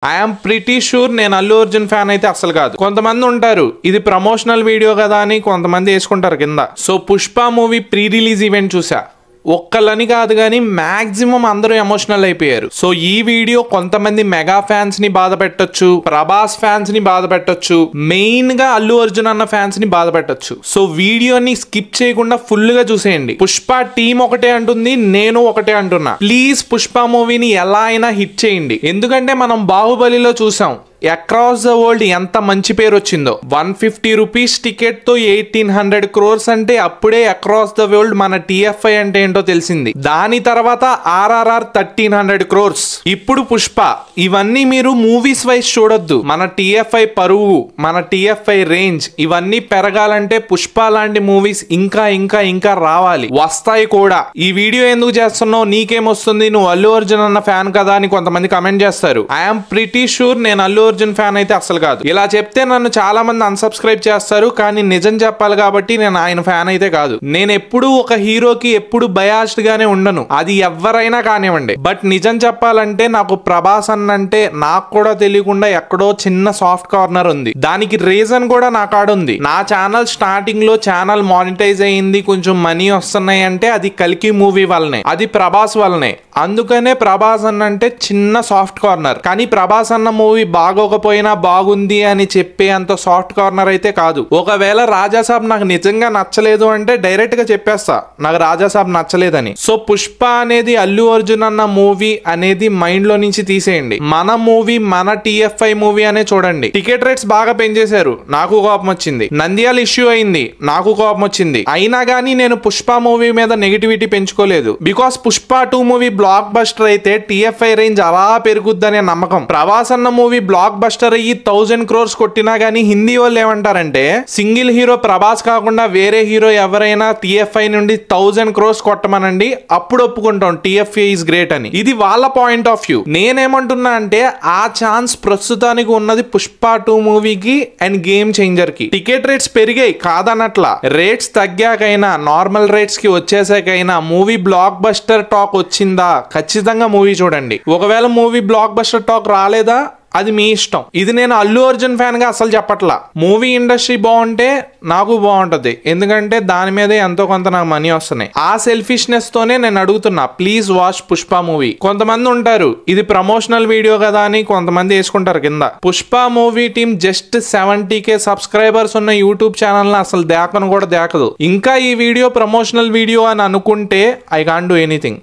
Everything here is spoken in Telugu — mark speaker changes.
Speaker 1: ఐఎమ్ ప్రిటీ షూర్ నేను అల్లు అర్జున్ ఫ్యాన్ అయితే అసలు కాదు. కొంతమంది ఉంటారు ఇది ప్రమోషనల్ వీడియో కదా అని కొంతమంది వేసుకుంటారు కింద. So Pushpa movie pre release event చూసా, ఒక్కళ్ళని కాదు కానీ మాక్సిమం అందరూ ఎమోషనల్ అయిపోయారు. సో ఈ వీడియో కొంతమంది మెగా ఫ్యాన్స్ ని బాధ పెట్టొచ్చు, ప్రభాస్ ఫ్యాన్స్ ని బాధ పెట్టొచ్చు, మెయిన్ గా అల్లు అర్జున్ అన్న ఫ్యాన్స్ ని బాధ పెట్టొచ్చు. సో వీడియోని స్కిప్ చేయకుండా ఫుల్ గా చూసేయండి. పుష్ప టీం ఒకటే అంటుంది, నేను ఒకటే అంటున్నా, ప్లీజ్ పుష్ప మూవీని ఎలా అయినా హిట్ చేయండి. ఎందుకంటే మనం బాహుబలిలో చూసాం అక్రాస్ ద వరల్డ్ ఎంత మంచి పేరు వచ్చిందో. 150 రూపీస్ టికెట్ తో 1800 crores అంటే అప్పుడే అక్రాస్ ద వరల్డ్ మన టిఎఫ్ఐ అంటే ఏంటో తెలిసింది. దాని తర్వాత RRR 1300 crores, ఇప్పుడు పుష్ప. ఇవన్నీ మీరు మూవీస్ వైజ్ చూడొద్దు. మన టిఎఫ్ఐ పరువు, మన టిఎఫ్ఐ రేంజ్ ఇవన్నీ పెరగాలంటే పుష్ప లాంటి మూవీస్ ఇంకా ఇంకా ఇంకా రావాలి, వస్తాయి కూడా. ఈ వీడియో ఎందుకు చేస్తున్నావు, నీకేమొస్తుంది, నువ్వు అల్లు అర్జున్ అన్న ఫ్యాన్ కదా అని కొంతమంది కమెంట్ చేస్తారు. ఐఎమ్ ప్రిటీ షూర్ నేను అల్లు అర్జున్ ఫ్యాన్ అయితే అసలు కాదు. ఇలా చెప్తే నన్ను చాలా మంది అన్సబ్స్క్రైబ్ చేస్తారు, కానీ నిజం చెప్పాలి కాబట్టి నేను ఆయన ఫ్యాన్ అయితే కాదు. నేను ఎప్పుడు ఒక హీరోకి ఎప్పుడు బయాస్డ్ గానే ఉండను, అది ఎవరైనా కానివ్వండి. బట్ నిజం చెప్పాలంటే నాకు ప్రభాస్ అన్న అంటే నాకు కూడా తెలియకుండా ఎక్కడో చిన్న సాఫ్ట్ కార్నర్ ఉంది. దానికి రీజన్ కూడా నా కాడ ఉంది. నా ఛానల్ స్టార్టింగ్ లో ఛానల్ మానిటైజ్ అయ్యింది, కొంచెం మనీ వస్తున్నాయి అంటే అది కల్కి మూవీ వల్లనే, అది ప్రభాస్ వల్లనే. అందుకనే ప్రభాస్ అన్న అంటే చిన్న సాఫ్ట్ కార్నర్. కానీ ప్రభాస్ అన్న మూవీ బాగోకపోయినా బాగుంది అని చెప్పే అంత సాఫ్ట్ కార్నర్ అయితే కాదు. ఒకవేళ రాజాసాబ్ నాకు నిజంగా నచ్చలేదు అంటే డైరెక్ట్ గా చెప్పేస్తా నాకు రాజాసాబ్ నచ్చలేదని. సో పుష్ప అనేది అల్లు అర్జున్ అన్న మూవీ అనేది మైండ్ లో నుంచి తీసేయండి. మన మూవీ, మన టిఎఫ్ఐ మూవీ అనే చూడండి. టికెట్ రేట్స్ బాగా పెంచేశారు, నాకు కోపం వచ్చింది. నంద్యాల ఇష్యూ అయింది, నాకు కోపం వచ్చింది. అయినా కానీ నేను పుష్ప మూవీ మీద నెగిటివిటీ పెంచుకోలేదు. Because Pushpa 2 movie blockbuster అయితే టిఎఫ్ఐ రేంజ్ అలా పెరుగుద్దనే నమ్మకం. ప్రభాస్ అన్న మూవీ బ్లాక్ బస్టర్ అయ్యి 1000 crores కొట్టినా గానీ హిందీ వాళ్ళు ఏమంటారంటే సింగిల్ హీరో ప్రభాస్ కాకుండా వేరే హీరో ఎవరైనా టిఎఫ్ఐ నుండి 1000 crores కొట్టమనండి, అప్పుడు ఒప్పుకుంటాం టిఎఫ్ఐ ఇస్ గ్రేట్ అని. ఇది వాళ్ళ పాయింట్ ఆఫ్ వ్యూ. నేనేమంటున్నా అంటే ఆ ఛాన్స్ ప్రస్తుతానికి ఉన్నది పుష్ప 2 మూవీకి అండ్ గేమ్ చేంజర్ కి. టికెట్ రేట్స్ పెరిగాయి కాదనట్లా, రేట్స్ తగ్గాకైనా నార్మల్ రేట్స్ కి వచ్చేసాకైనా మూవీ బ్లాక్ బస్టర్ టాక్ వచ్చిందా, ఖచ్చితంగా మూవీ చూడండి. ఒకవేళ మూవీ బ్లాక్ బస్టర్ టాక్ రాలేదా అది మీ ఇష్టం. ఇది నేను అల్లు అర్జున్ ఫ్యాన్ గా అసలు చెప్పట్లా. మూవీ ఇండస్ట్రీ బాగుంటే నాకు బాగుంటది, ఎందుకంటే దాని మీదే ఎంతో కొంత నాకు మనీ వస్తున్నాయి. ఆ సెల్ఫిష్నెస్ తోనే నేను అడుగుతున్నా, ప్లీజ్ వాచ్ పుష్ప మూవీ. కొంతమంది ఉంటారు ఇది ప్రమోషనల్ వీడియో కదా అని కొంతమంది వేసుకుంటారు కింద. Pushpa movie team just 70K subscribers ఉన్న యూట్యూబ్ ఛానల్ అసలు దేకను కూడా దేకదు. ఇంకా ఈ వీడియో ప్రమోషనల్ వీడియో అని అనుకుంటే ఐ కాంట్ డూ ఎనీథింగ్.